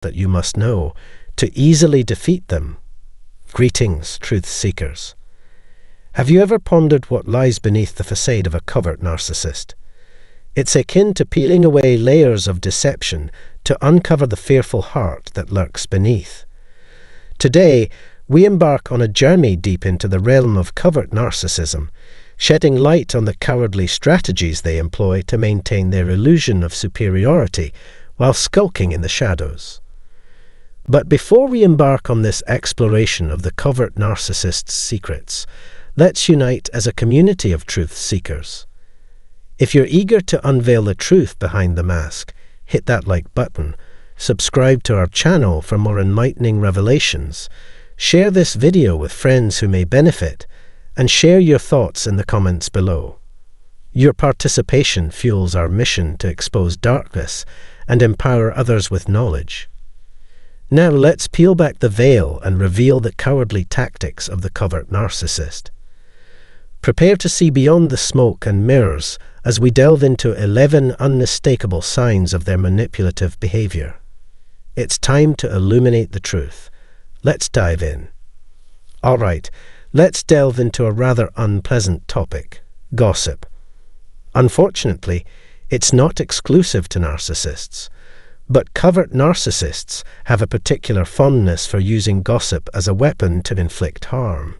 that you must know to easily defeat them. Greetings, truth seekers. Have you ever pondered what lies beneath the facade of a covert narcissist? It's akin to peeling away layers of deception to uncover the fearful heart that lurks beneath. Today, we embark on a journey deep into the realm of covert narcissism, shedding light on the cowardly strategies they employ to maintain their illusion of superiority while skulking in the shadows. But before we embark on this exploration of the covert narcissist's secrets, let's unite as a community of truth seekers. If you're eager to unveil the truth behind the mask, hit that like button, subscribe to our channel for more enlightening revelations, share this video with friends who may benefit, and share your thoughts in the comments below. Your participation fuels our mission to expose darkness and empower others with knowledge. Now let's peel back the veil and reveal the cowardly tactics of the covert narcissist. Prepare to see beyond the smoke and mirrors as we delve into 11 unmistakable signs of their manipulative behavior. It's time to illuminate the truth. Let's dive in. Alright, let's delve into a rather unpleasant topic: gossip. Unfortunately, it's not exclusive to narcissists, but covert narcissists have a particular fondness for using gossip as a weapon to inflict harm.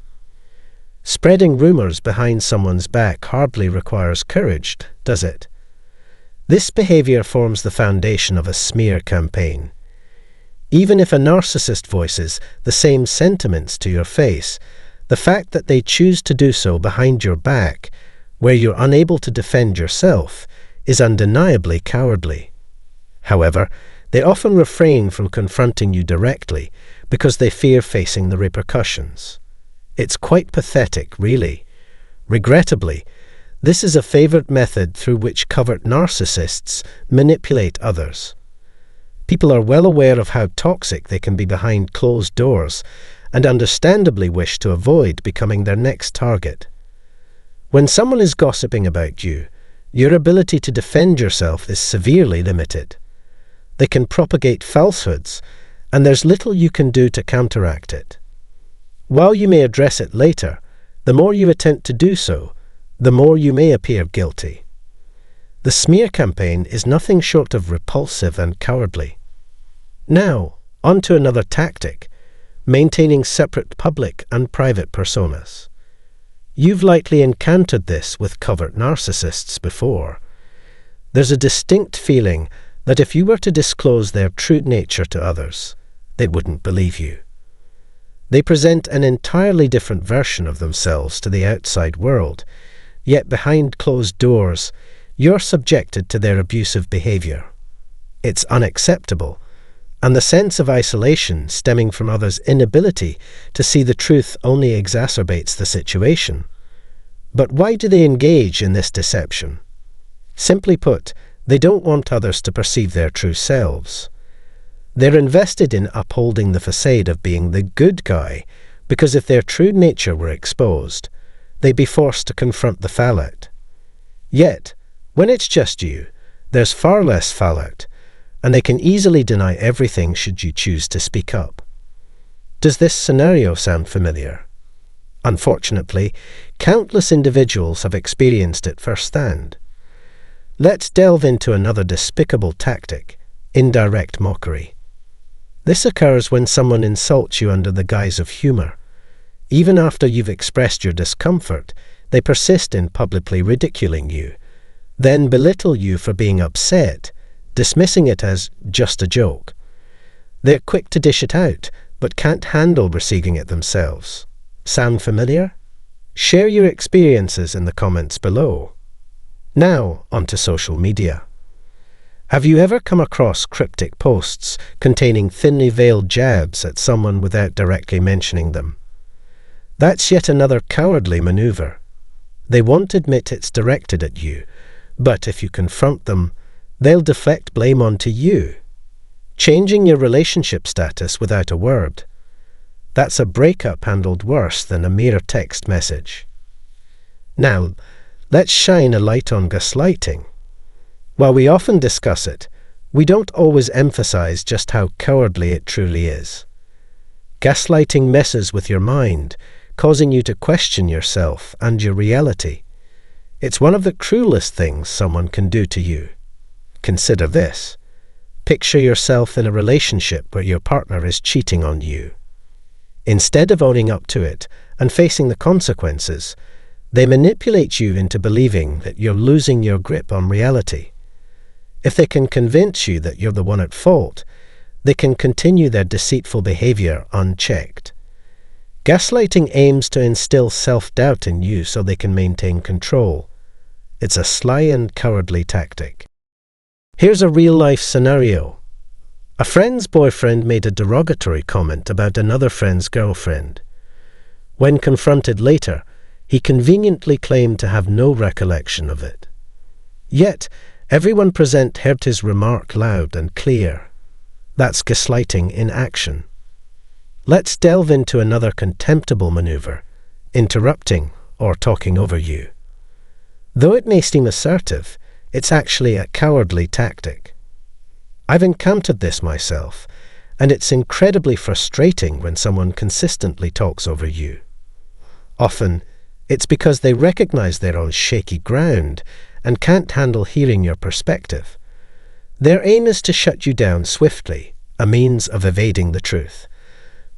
Spreading rumors behind someone's back hardly requires courage, does it? This behavior forms the foundation of a smear campaign. Even if a narcissist voices the same sentiments to your face, the fact that they choose to do so behind your back, where you're unable to defend yourself, is undeniably cowardly. However, they often refrain from confronting you directly because they fear facing the repercussions. It's quite pathetic, really. Regrettably, this is a favored method through which covert narcissists manipulate others. People are well aware of how toxic they can be behind closed doors and understandably wish to avoid becoming their next target. When someone is gossiping about you, your ability to defend yourself is severely limited. They can propagate falsehoods, and there's little you can do to counteract it. While you may address it later, the more you attempt to do so, the more you may appear guilty. The smear campaign is nothing short of repulsive and cowardly. Now, on to another tactic: maintaining separate public and private personas. You've likely encountered this with covert narcissists before. There's a distinct feeling that if you were to disclose their true nature to others, they wouldn't believe you. They present an entirely different version of themselves to the outside world, yet behind closed doors, you're subjected to their abusive behavior. It's unacceptable, and the sense of isolation stemming from others' inability to see the truth only exacerbates the situation. But why do they engage in this deception? Simply put, they don't want others to perceive their true selves. They're invested in upholding the facade of being the good guy, because if their true nature were exposed, they'd be forced to confront the fallout. Yet, when it's just you, there's far less fallout, and they can easily deny everything should you choose to speak up. Does this scenario sound familiar? Unfortunately, countless individuals have experienced it firsthand. Let's delve into another despicable tactic: indirect mockery. This occurs when someone insults you under the guise of humor. Even after you've expressed your discomfort, they persist in publicly ridiculing you, then belittle you for being upset, dismissing it as just a joke. They're quick to dish it out, but can't handle receiving it themselves. Sound familiar? Share your experiences in the comments below. Now, onto social media. Have you ever come across cryptic posts containing thinly veiled jabs at someone without directly mentioning them? That's yet another cowardly maneuver. They won't admit it's directed at you, but if you confront them, they'll deflect blame onto you, changing your relationship status without a word. That's a breakup handled worse than a mere text message. Now, let's shine a light on gaslighting. While we often discuss it, We don't always emphasize just how cowardly it truly is. Gaslighting messes with your mind, causing you to question yourself and your reality. It's one of the cruelest things someone can do to you. Consider this. Picture yourself in a relationship where your partner is cheating on you. Instead of owning up to it and facing the consequences, they manipulate you into believing that you're losing your grip on reality. If they can convince you that you're the one at fault, they can continue their deceitful behavior unchecked. Gaslighting aims to instill self-doubt in you so they can maintain control. It's a sly and cowardly tactic. Here's a real-life scenario. A friend's boyfriend made a derogatory comment about another friend's girlfriend. When confronted later, he conveniently claimed to have no recollection of it. Yet, everyone present heard his remark loud and clear. That's gaslighting in action. Let's delve into another contemptible maneuver, interrupting or talking over you. Though it may seem assertive, it's actually a cowardly tactic. I've encountered this myself, and it's incredibly frustrating when someone consistently talks over you. Often, it's because they recognize they're on shaky ground and can't handle hearing your perspective. Their aim is to shut you down swiftly, a means of evading the truth.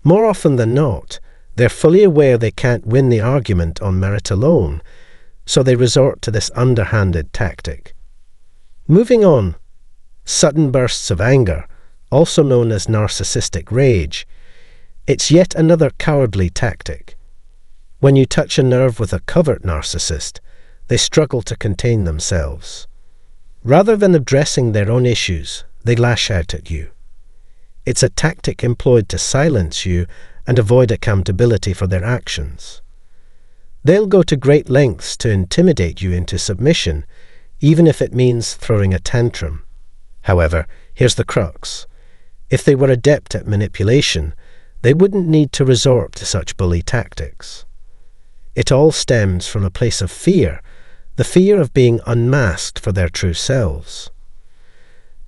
More often than not, they're fully aware they can't win the argument on merit alone, so they resort to this underhanded tactic. Moving on, sudden bursts of anger, also known as narcissistic rage. It's yet another cowardly tactic. When you touch a nerve with a covert narcissist, they struggle to contain themselves. Rather than addressing their own issues, they lash out at you. It's a tactic employed to silence you and avoid accountability for their actions. They'll go to great lengths to intimidate you into submission, even if it means throwing a tantrum. However, here's the crux. If they were adept at manipulation, they wouldn't need to resort to such bully tactics. It all stems from a place of fear, the fear of being unmasked for their true selves.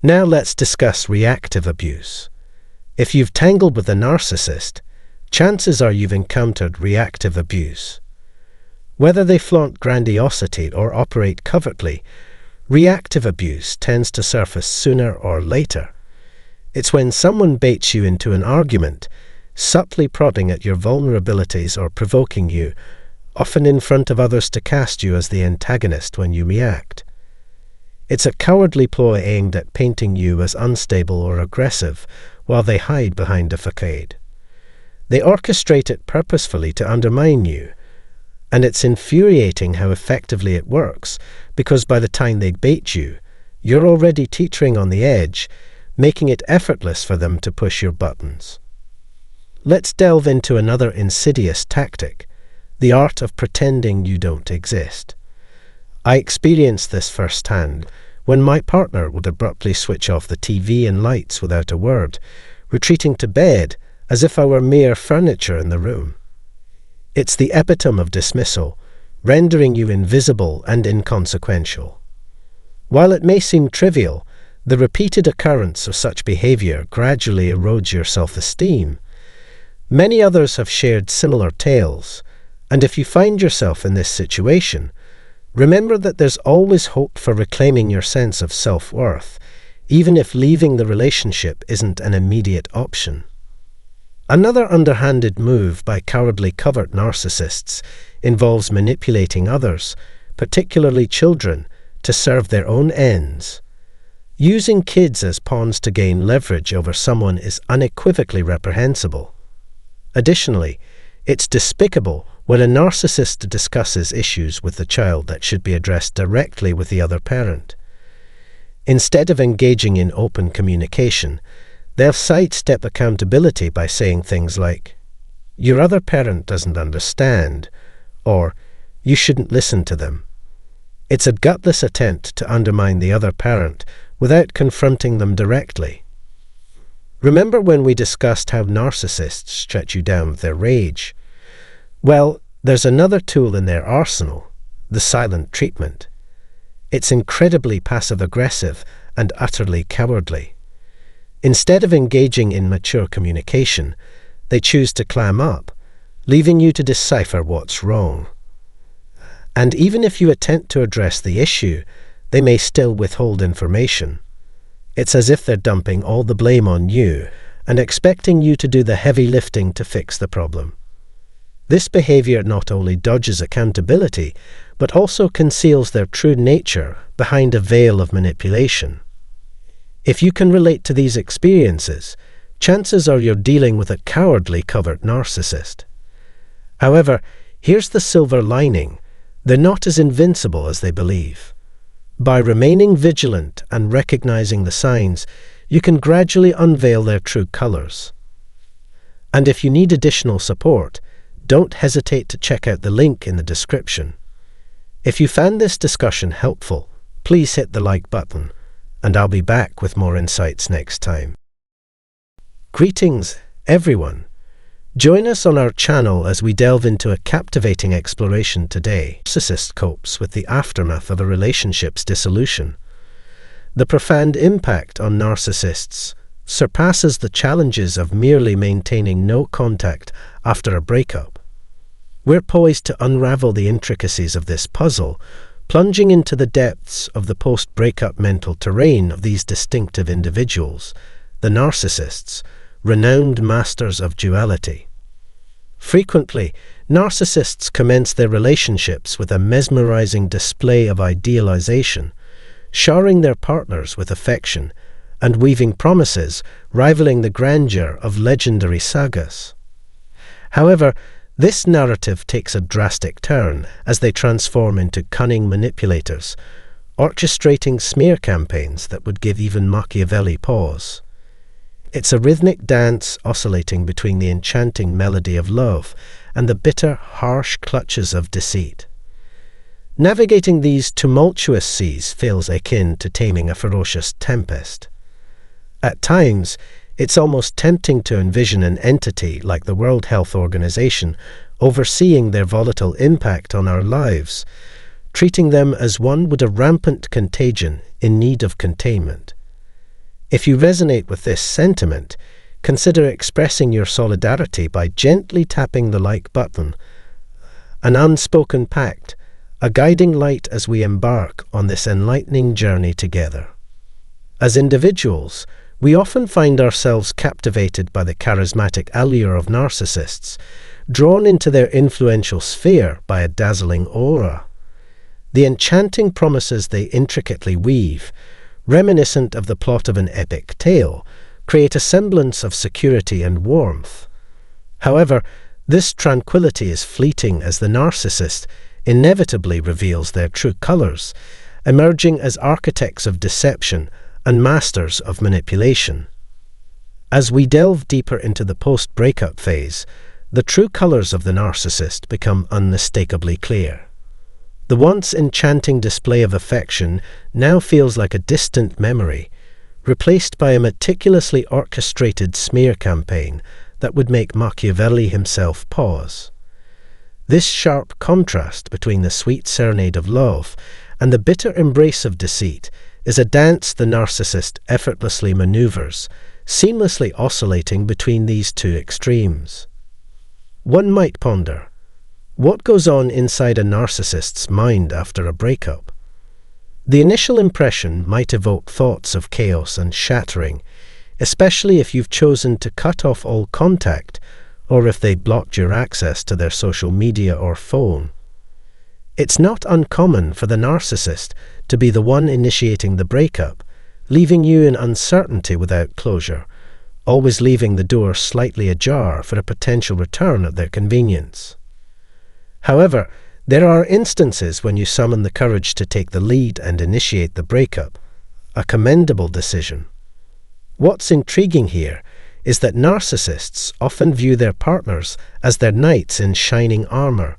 Now let's discuss reactive abuse. If you've tangled with a narcissist, chances are you've encountered reactive abuse. Whether they flaunt grandiosity or operate covertly, reactive abuse tends to surface sooner or later. It's when someone baits you into an argument, subtly prodding at your vulnerabilities or provoking you, often in front of others to cast you as the antagonist when you react. It's a cowardly ploy aimed at painting you as unstable or aggressive, while they hide behind a facade. They orchestrate it purposefully to undermine you, and it's infuriating how effectively it works, because by the time they bait you, you're already teetering on the edge, making it effortless for them to push your buttons. Let's delve into another insidious tactic, the art of pretending you don't exist. I experienced this firsthand when my partner would abruptly switch off the TV and lights without a word, retreating to bed as if I were mere furniture in the room. It's the epitome of dismissal, rendering you invisible and inconsequential. While it may seem trivial, the repeated occurrence of such behavior gradually erodes your self-esteem. Many others have shared similar tales, and if you find yourself in this situation, remember that there's always hope for reclaiming your sense of self-worth, even if leaving the relationship isn't an immediate option. Another underhanded move by cowardly covert narcissists involves manipulating others, particularly children, to serve their own ends. Using kids as pawns to gain leverage over someone is unequivocally reprehensible. Additionally, it's despicable when a narcissist discusses issues with the child that should be addressed directly with the other parent. Instead of engaging in open communication, they'll sidestep accountability by saying things like, "Your other parent doesn't understand," or "You shouldn't listen to them." It's a gutless attempt to undermine the other parent without confronting them directly. Remember when we discussed how narcissists stretch you down with their rage? Well, there's another tool in their arsenal, the silent treatment. It's incredibly passive-aggressive and utterly cowardly. Instead of engaging in mature communication, they choose to clam up, leaving you to decipher what's wrong. And even if you attempt to address the issue, they may still withhold information. It's as if they're dumping all the blame on you and expecting you to do the heavy lifting to fix the problem. This behavior not only dodges accountability, but also conceals their true nature behind a veil of manipulation. If you can relate to these experiences, chances are you're dealing with a cowardly covert narcissist. However, here's the silver lining: they're not as invincible as they believe. By remaining vigilant and recognizing the signs, you can gradually unveil their true colors. And if you need additional support, don't hesitate to check out the link in the description. If you found this discussion helpful, please hit the like button, and I'll be back with more insights next time. Greetings, everyone. Join us on our channel as we delve into a captivating exploration today. Narcissist copes with the aftermath of a relationship's dissolution. The profound impact on narcissists surpasses the challenges of merely maintaining no contact after a breakup. We're poised to unravel the intricacies of this puzzle, plunging into the depths of the post-breakup mental terrain of these distinctive individuals, the narcissists, renowned masters of duality. Frequently, narcissists commence their relationships with a mesmerizing display of idealization, showering their partners with affection and weaving promises rivaling the grandeur of legendary sagas. However, this narrative takes a drastic turn as they transform into cunning manipulators, orchestrating smear campaigns that would give even Machiavelli pause. It's a rhythmic dance oscillating between the enchanting melody of love and the bitter, harsh clutches of deceit. Navigating these tumultuous seas feels akin to taming a ferocious tempest. At times, it's almost tempting to envision an entity like the World Health Organization overseeing their volatile impact on our lives, treating them as one would a rampant contagion in need of containment. If you resonate with this sentiment, consider expressing your solidarity by gently tapping the like button. An unspoken pact, a guiding light as we embark on this enlightening journey together. As individuals, we often find ourselves captivated by the charismatic allure of narcissists, drawn into their influential sphere by a dazzling aura. The enchanting promises they intricately weave, reminiscent of the plot of an epic tale, create a semblance of security and warmth. However, this tranquility is fleeting as the narcissist inevitably reveals their true colors, emerging as architects of deception and masters of manipulation. As we delve deeper into the post-breakup phase, the true colors of the narcissist become unmistakably clear. The once enchanting display of affection now feels like a distant memory, replaced by a meticulously orchestrated smear campaign that would make Machiavelli himself pause. This sharp contrast between the sweet serenade of love and the bitter embrace of deceit is a dance the narcissist effortlessly maneuvers, seamlessly oscillating between these two extremes. One might ponder, what goes on inside a narcissist's mind after a breakup? The initial impression might evoke thoughts of chaos and shattering, especially if you've chosen to cut off all contact or if they blocked your access to their social media or phone. It's not uncommon for the narcissist to be the one initiating the breakup, leaving you in uncertainty without closure, always leaving the door slightly ajar for a potential return at their convenience. However, there are instances when you summon the courage to take the lead and initiate the breakup, a commendable decision. What's intriguing here is that narcissists often view their partners as their knights in shining armor,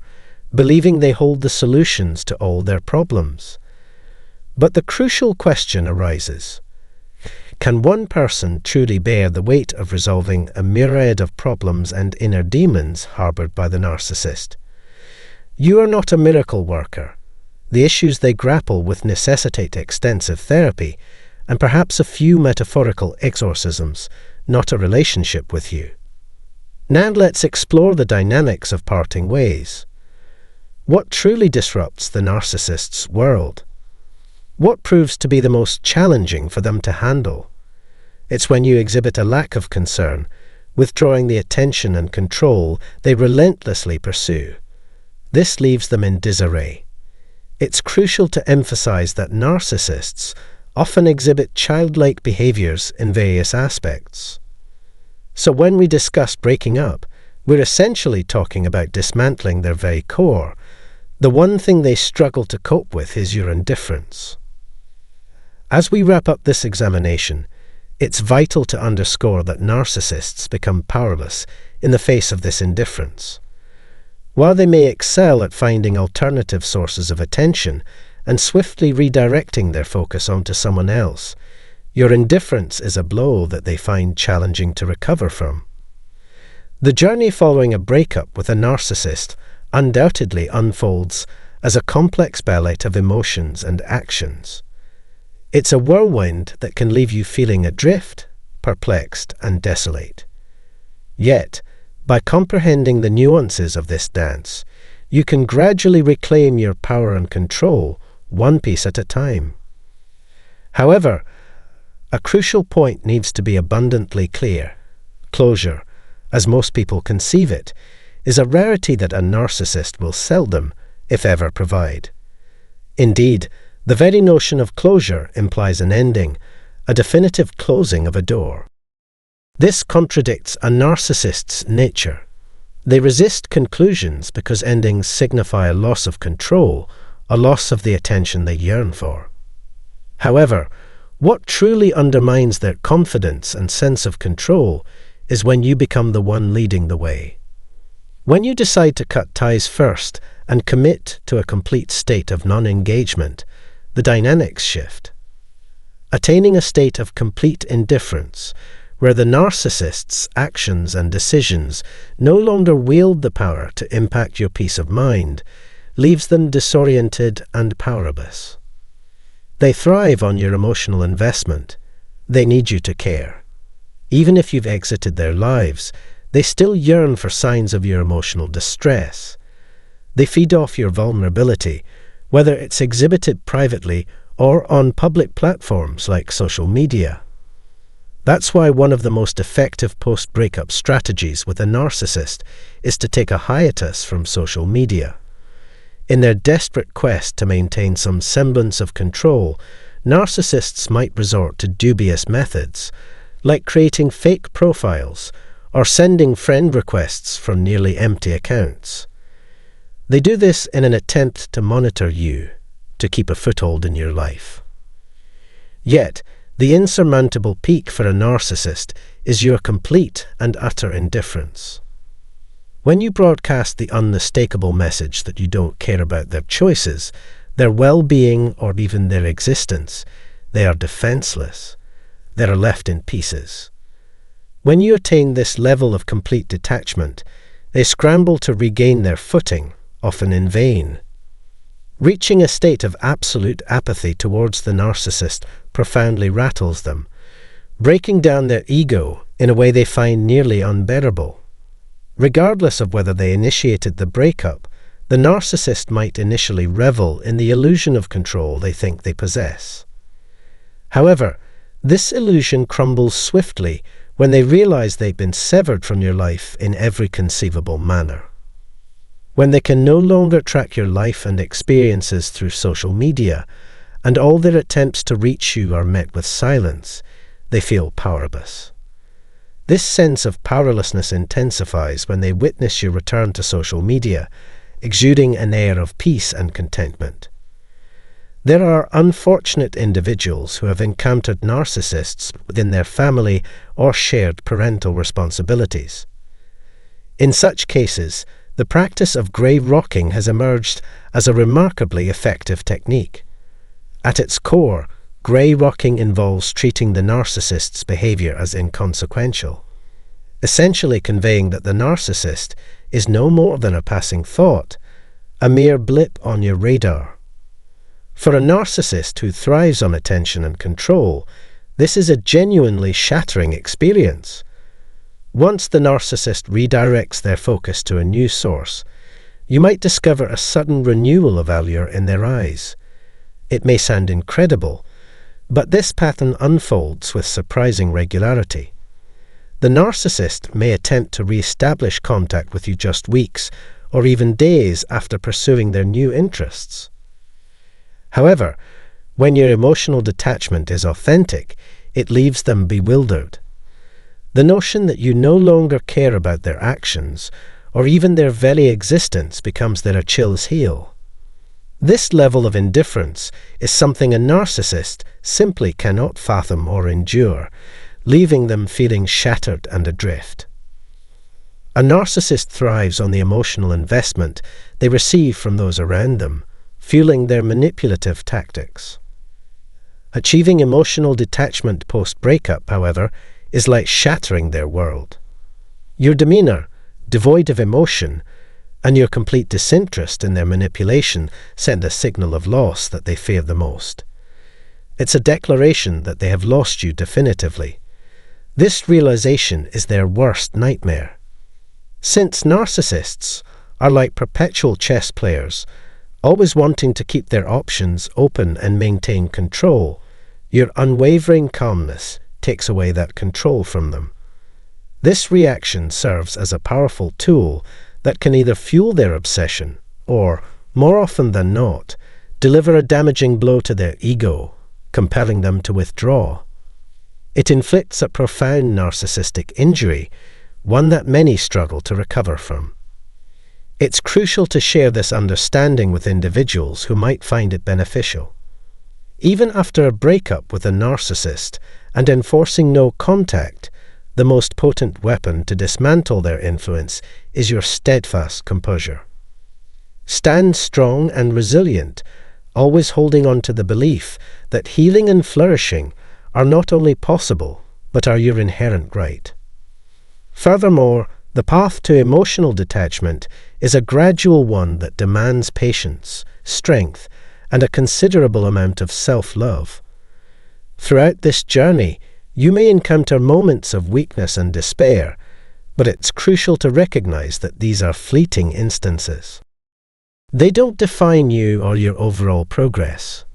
believing they hold the solutions to all their problems. But the crucial question arises: can one person truly bear the weight of resolving a myriad of problems and inner demons harbored by the narcissist? You are not a miracle worker. The issues they grapple with necessitate extensive therapy, and perhaps a few metaphorical exorcisms, not a relationship with you. Now let's explore the dynamics of parting ways. What truly disrupts the narcissist's world? What proves to be the most challenging for them to handle? It's when you exhibit a lack of concern, withdrawing the attention and control they relentlessly pursue. This leaves them in disarray. It's crucial to emphasize that narcissists often exhibit childlike behaviors in various aspects. So when we discuss breaking up, we're essentially talking about dismantling their very core. The one thing they struggle to cope with is your indifference. As we wrap up this examination, it's vital to underscore that narcissists become powerless in the face of this indifference. While they may excel at finding alternative sources of attention and swiftly redirecting their focus onto someone else, your indifference is a blow that they find challenging to recover from. The journey following a breakup with a narcissist undoubtedly unfolds as a complex ballet of emotions and actions. It's a whirlwind that can leave you feeling adrift, perplexed, and desolate. Yet, by comprehending the nuances of this dance, you can gradually reclaim your power and control, one piece at a time. However, a crucial point needs to be abundantly clear. Closure, as most people conceive it, is a rarity that a narcissist will seldom, if ever, provide. Indeed, the very notion of closure implies an ending, a definitive closing of a door. This contradicts a narcissist's nature. They resist conclusions because endings signify a loss of control, a loss of the attention they yearn for. However, what truly undermines their confidence and sense of control is when you become the one leading the way. When you decide to cut ties first and commit to a complete state of non-engagement, the dynamics shift. Attaining a state of complete indifference, where the narcissist's actions and decisions no longer wield the power to impact your peace of mind, leaves them disoriented and powerless. They thrive on your emotional investment. They need you to care. Even if you've exited their lives, they still yearn for signs of your emotional distress. They feed off your vulnerability, whether it's exhibited privately or on public platforms like social media. That's why one of the most effective post-breakup strategies with a narcissist is to take a hiatus from social media. In their desperate quest to maintain some semblance of control, narcissists might resort to dubious methods, like creating fake profiles or sending friend requests from nearly empty accounts. They do this in an attempt to monitor you, to keep a foothold in your life. Yet, the insurmountable peak for a narcissist is your complete and utter indifference. When you broadcast the unmistakable message that you don't care about their choices, their well-being, or even their existence, they are defenseless. They are left in pieces. When you attain this level of complete detachment, they scramble to regain their footing, often in vain. Reaching a state of absolute apathy towards the narcissist profoundly rattles them, breaking down their ego in a way they find nearly unbearable. Regardless of whether they initiated the breakup, the narcissist might initially revel in the illusion of control they think they possess. However, this illusion crumbles swiftly when they realize they've been severed from your life in every conceivable manner. When they can no longer track your life and experiences through social media, and all their attempts to reach you are met with silence, they feel powerless. This sense of powerlessness intensifies when they witness your return to social media, exuding an air of peace and contentment. There are unfortunate individuals who have encountered narcissists within their family or shared parental responsibilities. In such cases, the practice of grey rocking has emerged as a remarkably effective technique. At its core, grey rocking involves treating the narcissist's behavior as inconsequential, essentially conveying that the narcissist is no more than a passing thought, a mere blip on your radar. For a narcissist who thrives on attention and control, this is a genuinely shattering experience. Once the narcissist redirects their focus to a new source, you might discover a sudden renewal of allure in their eyes. It may sound incredible, but this pattern unfolds with surprising regularity. The narcissist may attempt to re-establish contact with you just weeks or even days after pursuing their new interests. However, when your emotional detachment is authentic, it leaves them bewildered. The notion that you no longer care about their actions or even their very existence becomes their Achilles heel. This level of indifference is something a narcissist simply cannot fathom or endure, leaving them feeling shattered and adrift. A narcissist thrives on the emotional investment they receive from those around them, fueling their manipulative tactics. Achieving emotional detachment post-breakup, however, is like shattering their world. Your demeanor, devoid of emotion, and your complete disinterest in their manipulation send a signal of loss that they fear the most. It's a declaration that they have lost you definitively. This realization is their worst nightmare. Since narcissists are like perpetual chess players, always wanting to keep their options open and maintain control, your unwavering calmness takes away that control from them. This reaction serves as a powerful tool that can either fuel their obsession or, more often than not, deliver a damaging blow to their ego, compelling them to withdraw. It inflicts a profound narcissistic injury, one that many struggle to recover from. It's crucial to share this understanding with individuals who might find it beneficial. Even after a breakup with a narcissist and enforcing no contact, the most potent weapon to dismantle their influence is your steadfast composure. Stand strong and resilient, always holding on to the belief that healing and flourishing are not only possible, but are your inherent right. Furthermore, the path to emotional detachment is a gradual one that demands patience, strength, and a considerable amount of self-love. Throughout this journey, you may encounter moments of weakness and despair, but it's crucial to recognize that these are fleeting instances. They don't define you or your overall progress.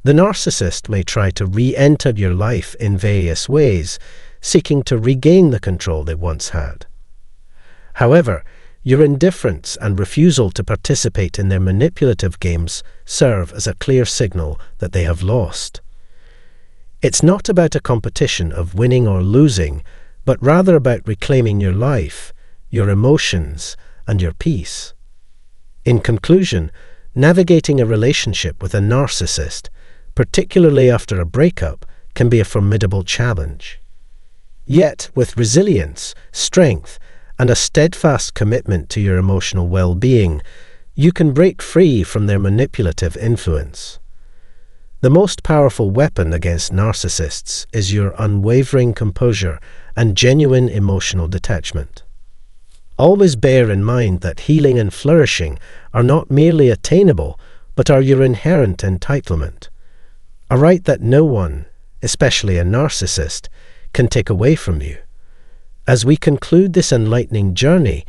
The narcissist may try to re-enter your life in various ways, seeking to regain the control they once had. However, your indifference and refusal to participate in their manipulative games serve as a clear signal that they have lost. It's not about a competition of winning or losing, but rather about reclaiming your life, your emotions, and your peace. In conclusion, navigating a relationship with a narcissist, particularly after a breakup, can be a formidable challenge. Yet, with resilience, strength, and a steadfast commitment to your emotional well-being, you can break free from their manipulative influence. The most powerful weapon against narcissists is your unwavering composure and genuine emotional detachment. Always bear in mind that healing and flourishing are not merely attainable, but are your inherent entitlement, a right that no one, especially a narcissist, can take away from you. As we conclude this enlightening journey,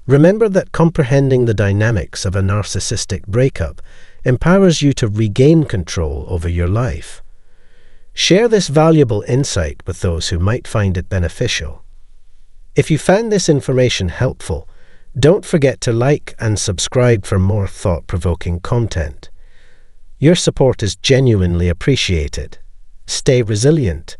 remember that comprehending the dynamics of a narcissistic breakup empowers you to regain control over your life. Share this valuable insight with those who might find it beneficial. If you found this information helpful, don't forget to like and subscribe for more thought-provoking content. Your support is genuinely appreciated. Stay resilient